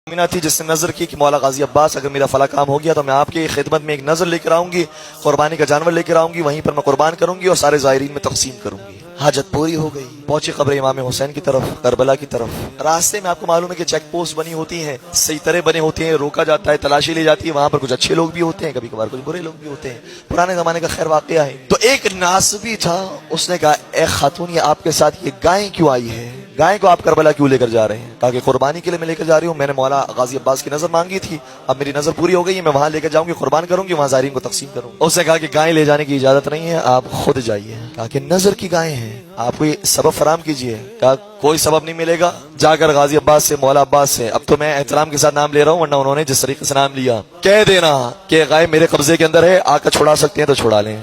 مینا تھی جس نے نظر کی کہ مولا غازی عباس اگر میرا فلاں کام ہو گیا تو میں آپ کی خدمت میں ایک نظر لے کر آؤں گی، قربانی کا جانور لے کر آؤں گی، وہیں پر میں قربان کروں گی اور سارے زائرین میں تقسیم کروں گی۔ حاجت پوری ہو گئی، پہنچی قبر امام حسین کی طرف، کربلا کی طرف۔ راستے میں آپ کو معلوم ہے کہ چیک پوسٹ بنی ہوتی ہیں، سیطرے بنے ہوتے ہیں، روکا جاتا ہے، تلاشی لی جاتی ہے، وہاں پر کچھ اچھے لوگ بھی ہوتے ہیں، کبھی کبھار کچھ برے لوگ بھی ہوتے ہیں، پرانے زمانے کا خیر واقعہ ہے۔ تو ایک ناسبی تھا، اس نے کہا اے خاتون، یہ آپ کے ساتھ یہ گائے کیوں آئی ہے؟ گائے کو آپ کربلا کیوں لے کر جا رہے ہیں؟ کہا کہ قربانی کے لیے میں لے کر جا رہی ہوں، میں نے مولا غازی عباس کی نظر مانگی تھی، اب میری نظر پوری ہو گئی ہے، میں وہاں لے کر جاؤں گی، قربان کروں گی، وہاں زائرین کو تقسیم کروں گی۔ اس نے کہا کہ گائے لے جانے کی اجازت نہیں ہے، آپ خود جائیے۔ کہا کہ نظر کی گائے ہیں، آپ کو یہ سبب فراہم کیجیے۔ کہا کوئی سبب نہیں ملے گا، جا کر غازی عباس سے، مولا عباس سے، اب تو میں احترام کے ساتھ نام لے رہا ہوں ورنہ انہوں نے جس طریقے سے نام لیا، کہہ دینا کہ گائے میرے قبضے کے اندر ہے، آ کر چھڑا سکتے ہیں تو چھڑا لیں۔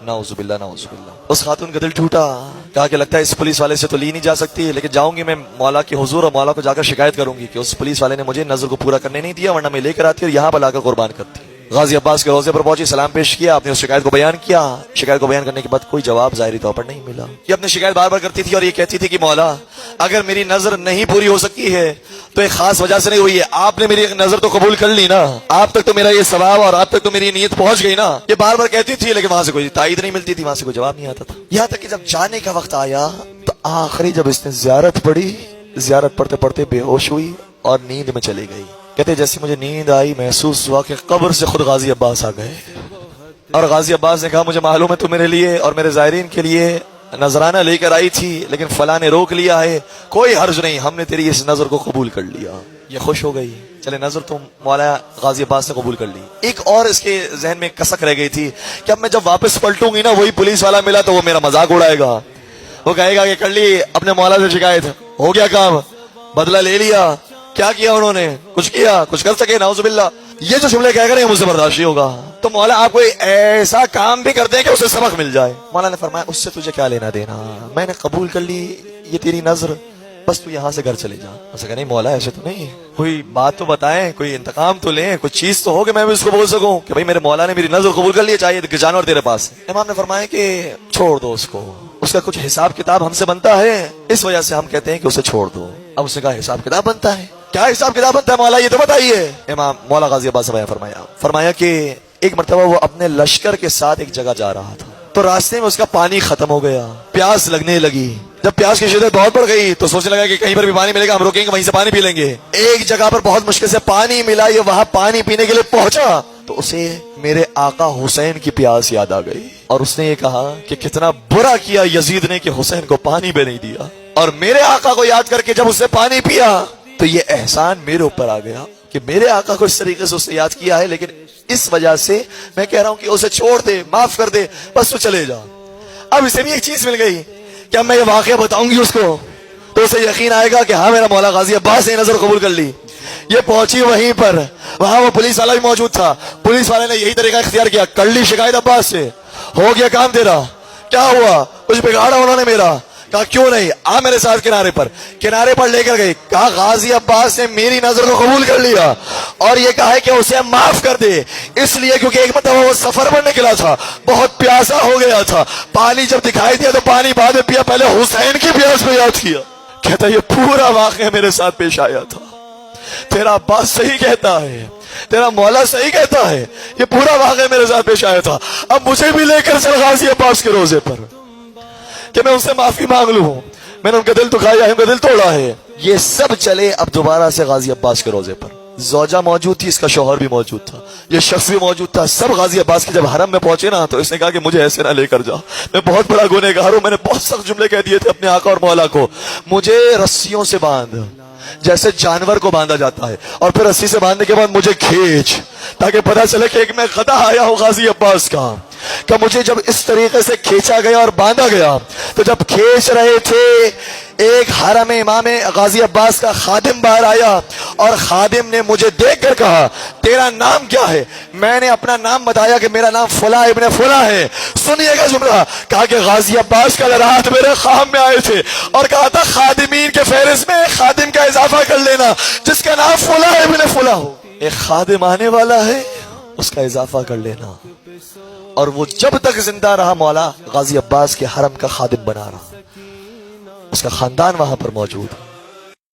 نعوذ باللہ نعوذ باللہ۔ اس خاتون کا دل ٹوٹا، کہا کہ لگتا ہے اس پولیس والے سے تو لی نہیں جا سکتی، لیکن جاؤں گی میں مولا کے حضور اور مولا کو جا کر شکایت کروں گی کہ اس پولیس والے نے مجھے نظر کو پورا کرنے نہیں دیا، ورنہ میں لے کر آتی اور یہاں پر لا کر قربان کرتی۔ غازی عباس کے روضے پر پہنچی، سلام پیش کیا، اپنی اس شکایت کو بیان کیا۔ شکایت کو بیان کرنے کے بعد کوئی جواب ظاہری طور پر نہیں ملا۔ یہ اپنی شکایت بار بار کرتی تھی اور یہ کہتی تھی کہ مولا اگر میری نظر نہیں پوری ہو سکتی ہے تو ایک خاص وجہ سے نہیں ہوئی ہے، آپ نے میری ایک نظر تو قبول کر لی نا، آپ تک تو میرا یہ ثواب اور آپ تک تو میری نیت پہنچ گئی نا۔ یہ بار بار کہتی تھی لیکن وہاں سے کوئی تائید نہیں ملتی تھی، وہاں سے کوئی جواب نہیں آتا تھا۔ یہاں تک کہ جب جانے کا وقت آیا تو آخری جب اس نے زیارت پڑھی، زیارت پڑھتے پڑھتے بے ہوش ہوئی اور نیند میں چلی گئی۔ کہتے جیسے مجھے نیند آئی محسوس ہوا کہ قبر سے خود غازی عباس آ گئے، اور غازی عباس نے کہا مجھے معلوم ہے تو میرے لیے اور میرے زائرین کے لیے نذرانہ لے کر آئی تھی، لیکن فلاں نے روک لیا ہے، کوئی حرج نہیں، ہم نے تیری اس نظر کو قبول کر لیا۔ یہ خوش ہو گئی، چلے نظر تو مولا غازی عباس نے قبول کر لی۔ ایک اور اس کے ذہن میں کسک رہ گئی تھی کہ اب میں جب واپس پلٹوں گی نا، وہی پولیس والا ملا تو وہ میرا مذاق اڑائے گا، وہ کہے گا کہ کر لی اپنے مولا سے شکایت، ہو گیا کام، بدلہ لے لیا۔ کیا کیا انہوں نے؟ کچھ کیا؟ کچھ کر سکے؟ نعوذ باللہ۔ یہ جو جملے کہہ کر مجھ سے برداشت نہیں ہوگا، تو مولا آپ کوئی ایسا کام بھی کر دیں کہ اسے سبق مل جائے۔ مولا نے فرمایا اس سے تجھے کیا لینا دینا، میں نے قبول کر لی یہ تیری نظر، بس تو یہاں سے گھر چلے جا۔ اسے کہا نہیں مولا ایسے تو نہیں، کوئی بات تو بتائیں، کوئی انتقام تو لیں، کوئی چیز تو ہو کہ میں بھی اس کو بول سکوں کہ بھائی میرے مولا نے میری نظر قبول کر لی، چاہیے جانور تیرے پاس۔ امام نے فرمایا کہ چھوڑ دو اس کو، اس کا کچھ حساب کتاب ہم سے بنتا ہے، اس وجہ سے ہم کہتے ہیں کہ اسے چھوڑ دو۔ اب اس نے کہا حساب کتاب بنتا ہے؟ کیا حساب کتاب بنتا ہے مولا، یہ تو بتائیے۔ امام مولا غازی عباس نے فرمایا کہ ایک مرتبہ وہ اپنے لشکر کے ساتھ ایک جگہ جا رہا تھا، تو راستے میں اس کا پانی ختم ہو گیا، پیاس لگنے لگی۔ جب پیاس کی شدت بہت بڑھ گئی تو سوچنے لگا کہ کہیں پر بھی پانی ملے گا، ہم روکیں گے وہیں سے پانی پی لیں گے۔ ایک جگہ پر بہت مشکل سے پانی ملا، یہ وہاں پانی پینے کے لیے پہنچا تو اسے میرے آقا حسین کی پیاس یاد آ گئی، اور اس نے یہ کہا کہ کتنا برا کیا یزید نے کہ حسین کو پانی بھی نہیں دیا، اور میرے آقا کو یاد کر کے جب اس نے پانی پیا تو یہ احسان میرے اوپر آ گیا کہ میرے آقا کو اس طریقے سے اس نے یاد کیا ہے، لیکن اس وجہ سے میں کہہ رہا ہوں کہ اسے چھوڑ دے، معاف کر دے، بس تو چلے جا۔ اب اسے بھی ایک چیز مل گئی کہ اب میں یہ واقعہ بتاؤں گی اس کو تو اسے یقین آئے گا کہ ہاں میرا مولا غازی عباس نے نظر قبول کر لی۔ یہ پہنچی وہیں پر، وہاں وہ پولیس والا بھی موجود تھا، پولیس والے نے یہی طریقہ اختیار کیا، کر لی شکایت عباس سے، ہو گیا کام تیرا، کیا ہوا؟ کچھ بگاڑا انہوں نے میرا؟ کہا کیوں نہیں، آ میرے ساتھ کنارے پر لے کر گئی، کہا غازی عباس نے میری نظر کو قبول کر لیا اور یہ کہا ہے کہ اسے معاف کر دے، اس لیے کیونکہ ایک مرتبہ وہ سفر پر نکلا تھا، بہت پیاسا ہو گیا تھا، پانی جب دکھائی دیا تو پانی بعد میں پیا، پہلے حسین کی پیاس پہ یاد کیا۔ کہتا یہ پورا واقعہ میرے ساتھ پیش آیا تھا، تیرا عباس صحیح کہتا ہے، تیرا مولا صحیح کہتا ہے، یہ پورا واقعہ میرے ساتھ پیش آیا تھا، اب مجھے بھی لے کر چل غازی عباس کے روزے پر کہ میں ان سے معافی مانگ لوں، میں نے ان کا دل دکھایا ہے، ان کا دل توڑا ہے۔ یہ سب چلے اب دوبارہ سے غازی عباس کے روزے پر، زوجہ موجود تھی، اس کا شوہر بھی موجود تھا، یہ شخص بھی موجود تھا، سب غازی عباس کے جب حرم میں پہنچے نا تو اس نے کہا کہ مجھے ایسے نہ لے کر جا، میں بہت بڑا گنہگار ہوں، میں نے بہت سخت جملے کہہ دیے تھے اپنے آقا اور مولا کو، مجھے رسیوں سے باندھ جیسے جانور کو باندھا جاتا ہے، اور پھر رسی سے باندھنے کے بعد مجھے کھینچ تاکہ پتہ چلے کہ ایک میں غدا آیا ہوں غازی عباس کا۔ کہ مجھے جب اس طریقے سے کھینچا گیا اور باندھا گیا تو جب کھینچ رہے تھے ایک حرم امام غازی عباس کا خادم باہر آیا اور خادم نے مجھے دیکھ کر کہا تیرا نام کیا ہے؟ میں نے اپنا نام بتایا کہ میرا نام فلاں ابن فلاں ہے۔ سنیے گا جملہ، کہا کہ غازی عباس کل رات میرے خواب میں آئے تھے اور کہا تھا خادمین کے فہرست میں ایک خادم کا اضافہ کر لینا جس کا نام فلاں ابن فلاں ہو، ایک خادم آنے والا ہے اس کا اضافہ کر لینا۔ اور وہ جب تک زندہ رہا مولا غازی عباس کے حرم کا خادم بنا رہا، اس کا خاندان وہاں پر موجود ہے۔